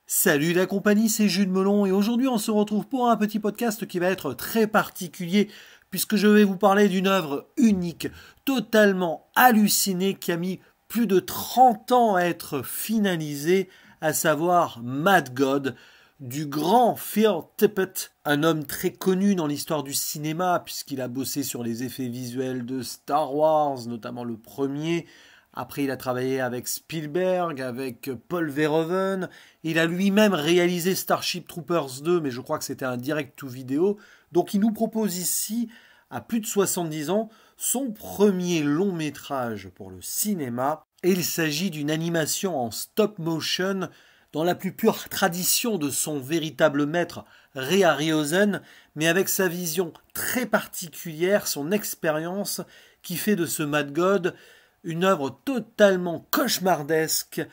Salut la compagnie, c'est Jules Melon et aujourd'hui on se retrouve pour un petit podcast qui va être très particulier puisque je vais vous parler d'une œuvre unique, totalement hallucinée qui a mis plus de 30 ans à être finalisée, à savoir Mad God du grand Phil Tippett, un homme très connu dans l'histoire du cinéma puisqu'il a bossé sur les effets visuels de Star Wars, notamment le premier. Après, il a travaillé avec Spielberg, avec Paul Verhoeven. Il a lui-même réalisé Starship Troopers 2, mais je crois que c'était un direct-to-vidéo. Donc il nous propose ici, à plus de 70 ans, son premier long métrage pour le cinéma. Et il s'agit d'une animation en stop-motion dans la plus pure tradition de son véritable maître, Ray Harryhausen, mais avec sa vision très particulière, son expérience, qui fait de ce Mad God une œuvre totalement cauchemardesque,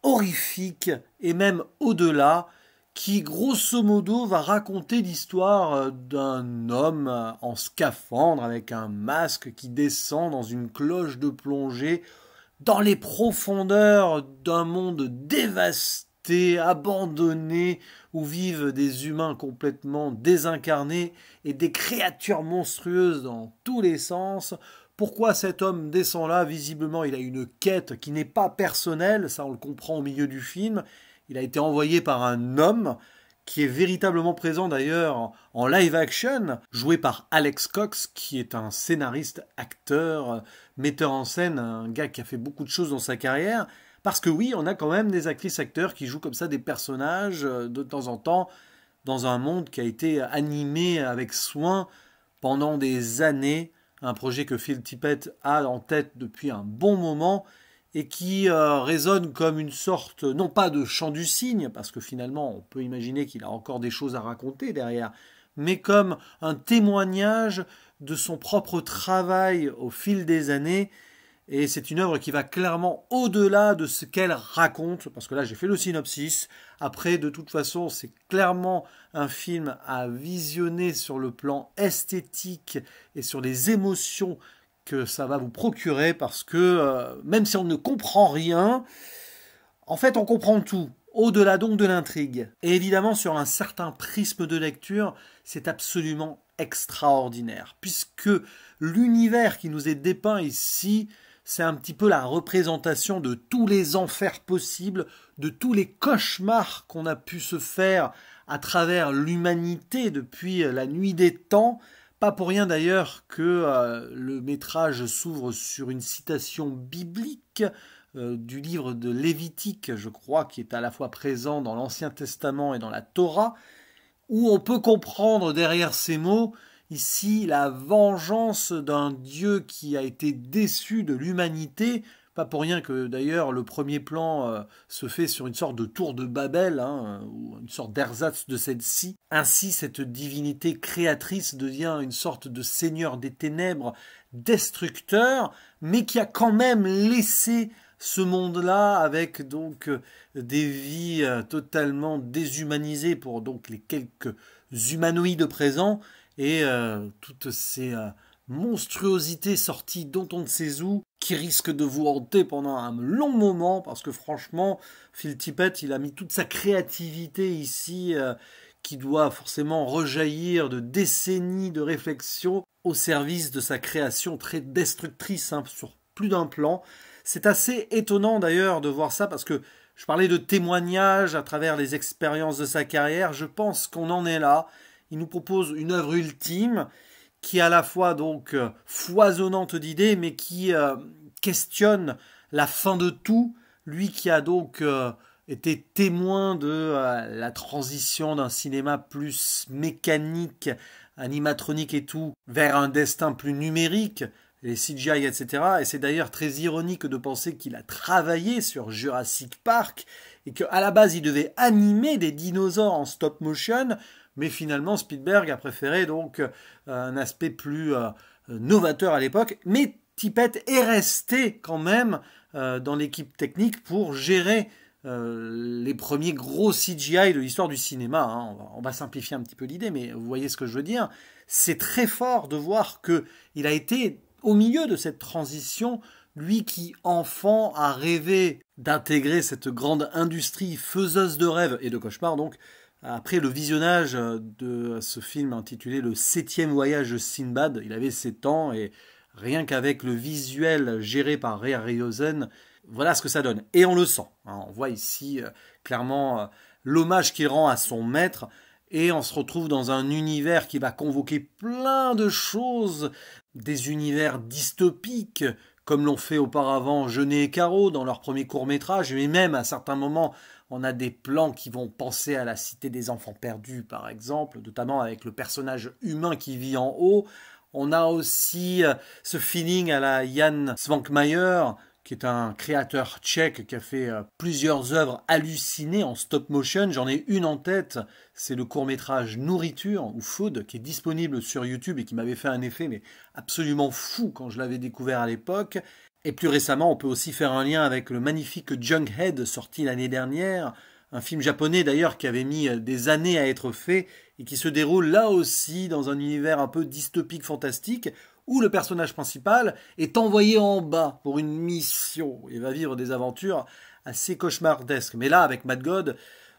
horrifique et même au-delà, qui grosso modo va raconter l'histoire d'un homme en scaphandre avec un masque qui descend dans une cloche de plongée dans les profondeurs d'un monde dévasté, abandonné, où vivent des humains complètement désincarnés et des créatures monstrueuses dans tous les sens. Pourquoi cet homme descend là? Visiblement, il a une quête qui n'est pas personnelle, ça on le comprend au milieu du film. Il a été envoyé par un homme qui est véritablement présent d'ailleurs en live action, joué par Alex Cox, qui est un scénariste, acteur, metteur en scène, un gars qui a fait beaucoup de choses dans sa carrière. Parce que oui, on a quand même des actrices-acteurs qui jouent comme ça des personnages de temps en temps dans un monde qui a été animé avec soin pendant des années. Un projet que Phil Tippett a en tête depuis un bon moment et qui résonne comme une sorte, non pas de chant du cygne, parce que finalement on peut imaginer qu'il a encore des choses à raconter derrière, mais comme un témoignage de son propre travail au fil des années. Et c'est une œuvre qui va clairement au-delà de ce qu'elle raconte, parce que là j'ai fait le synopsis. Après, de toute façon, c'est clairement un film à visionner sur le plan esthétique et sur les émotions que ça va vous procurer, parce que même si on ne comprend rien, en fait on comprend tout, au-delà donc de l'intrigue. Et évidemment, sur un certain prisme de lecture, c'est absolument extraordinaire, puisque l'univers qui nous est dépeint ici, c'est un petit peu la représentation de tous les enfers possibles, de tous les cauchemars qu'on a pu se faire à travers l'humanité depuis la nuit des temps. Pas pour rien d'ailleurs que le métrage s'ouvre sur une citation biblique du livre de Lévitique, je crois, qui est à la fois présent dans l'Ancien Testament et dans la Torah, où on peut comprendre derrière ces mots ici la vengeance d'un Dieu qui a été déçu de l'humanité. Pas pour rien que d'ailleurs le premier plan se fait sur une sorte de tour de Babel, ou une sorte d'ersatz de celle-ci. Ainsi, cette divinité créatrice devient une sorte de seigneur des ténèbres, destructeur, mais qui a quand même laissé ce monde-là avec donc des vies totalement déshumanisées pour donc les quelques humanoïdes présents et toutes ces monstruosités sorties dont on ne sait où, qui risquent de vous hanter pendant un long moment, parce que franchement, Phil Tippett, il a mis toute sa créativité ici, qui doit forcément rejaillir de décennies de réflexion au service de sa création très destructrice sur plus d'un plan. C'est assez étonnant d'ailleurs de voir ça, parce que je parlais de témoignages à travers les expériences de sa carrière, je pense qu'on en est là. Il nous propose une œuvre ultime qui est à la fois donc foisonnante d'idées, mais qui questionne la fin de tout. Lui qui a donc été témoin de la transition d'un cinéma plus mécanique, animatronique et tout, vers un destin plus numérique, les CGI, etc. Et c'est d'ailleurs très ironique de penser qu'il a travaillé sur Jurassic Park et qu'à la base il devait animer des dinosaures en stop motion. Mais finalement, Spielberg a préféré donc un aspect plus novateur à l'époque. Mais Tippett est resté quand même dans l'équipe technique pour gérer les premiers gros CGI de l'histoire du cinéma. On va simplifier un petit peu l'idée, mais vous voyez ce que je veux dire. C'est très fort de voir qu'il a été au milieu de cette transition Lui qui, enfant, a rêvé d'intégrer cette grande industrie faiseuse de rêves et de cauchemars, donc, après le visionnage de ce film intitulé Le 7e voyage de Sinbad, il avait 7 ans et rien qu'avec le visuel géré par Ray Harryhausen, voilà ce que ça donne. Et on le sent. On voit ici clairement l'hommage qu'il rend à son maître et on se retrouve dans un univers qui va convoquer plein de choses, des univers dystopiques comme l'ont fait auparavant Jeunet et Caro dans leur premier court-métrage, mais même à certains moments, on a des plans qui vont penser à la cité des enfants perdus, par exemple, notamment avec le personnage humain qui vit en haut. On a aussi ce feeling à la Jan Svankmajer, qui est un créateur tchèque qui a fait plusieurs œuvres hallucinées en stop motion. J'en ai une en tête, c'est le court-métrage Nourriture ou Food, qui est disponible sur YouTube et qui m'avait fait un effet mais absolument fou quand je l'avais découvert à l'époque. Et plus récemment, on peut aussi faire un lien avec le magnifique Jughead, sorti l'année dernière, un film japonais d'ailleurs qui avait mis des années à être fait et qui se déroule là aussi dans un univers un peu dystopique fantastique, où le personnage principal est envoyé en bas pour une mission et va vivre des aventures assez cauchemardesques. Mais là, avec Mad God,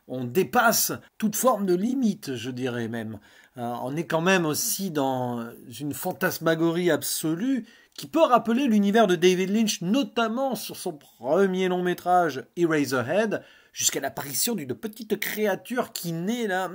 on dépasse toute forme de limite, je dirais même. On est quand même aussi dans une fantasmagorie absolue qui peut rappeler l'univers de David Lynch, notamment sur son premier long métrage Eraserhead, jusqu'à l'apparition d'une petite créature qui naît là.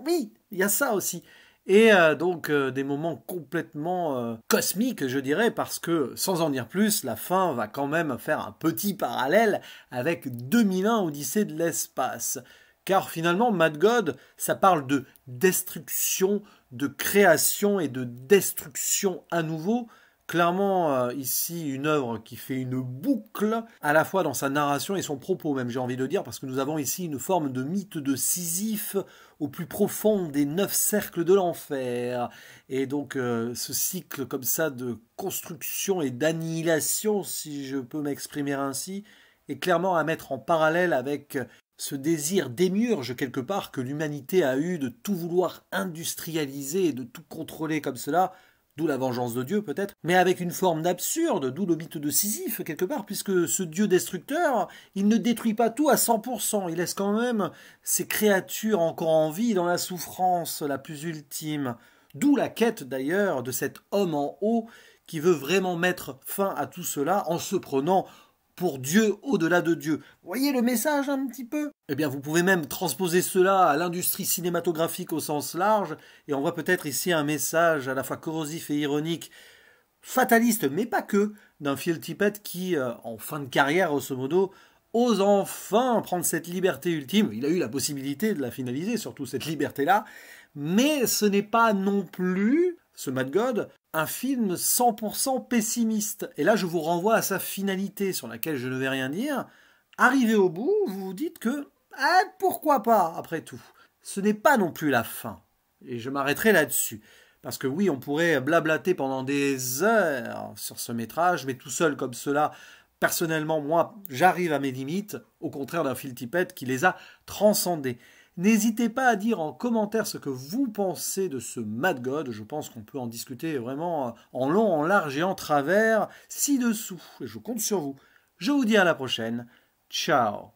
Oui, il y a ça aussi. Et donc des moments complètement cosmiques, je dirais, parce que, sans en dire plus, la fin va quand même faire un petit parallèle avec 2001 Odyssée de l'espace. Car finalement, Mad God, ça parle de destruction, de création et de destruction à nouveau. Clairement, ici, une œuvre qui fait une boucle, à la fois dans sa narration et son propos, même j'ai envie de dire, parce que nous avons ici une forme de mythe de Sisyphe au plus profond des 9 cercles de l'enfer. Et donc, ce cycle comme ça de construction et d'annihilation, si je peux m'exprimer ainsi, est clairement à mettre en parallèle avec ce désir démiurge quelque part que l'humanité a eu de tout vouloir industrialiser et de tout contrôler comme cela, d'où la vengeance de Dieu peut-être, mais avec une forme d'absurde, d'où le mythe de Sisyphe quelque part, puisque ce Dieu destructeur, il ne détruit pas tout à 100%, il laisse quand même ses créatures encore en vie dans la souffrance la plus ultime. D'où la quête d'ailleurs de cet homme en haut qui veut vraiment mettre fin à tout cela en se prenant pour Dieu au-delà de Dieu. Voyez le message un petit peu ? Eh bien, vous pouvez même transposer cela à l'industrie cinématographique au sens large, et on voit peut-être ici un message à la fois corrosif et ironique, fataliste, mais pas que, d'un Phil Tippett qui, en fin de carrière, grosso modo, ose enfin prendre cette liberté ultime. Il a eu la possibilité de la finaliser, surtout cette liberté-là, mais ce n'est pas non plus, ce Mad God, un film 100% pessimiste. Et là, je vous renvoie à sa finalité, sur laquelle je ne vais rien dire. Arrivé au bout, vous vous dites que, pourquoi pas, après tout. Ce n'est pas non plus la fin. Et je m'arrêterai là-dessus. Parce que oui, on pourrait blablater pendant des heures sur ce métrage, mais tout seul comme cela, personnellement, moi, j'arrive à mes limites, au contraire d'un Phil Tippett qui les a transcendées. N'hésitez pas à dire en commentaire ce que vous pensez de ce Mad God. Je pense qu'on peut en discuter vraiment en long, en large et en travers ci-dessous. Et je compte sur vous. Je vous dis à la prochaine. Ciao.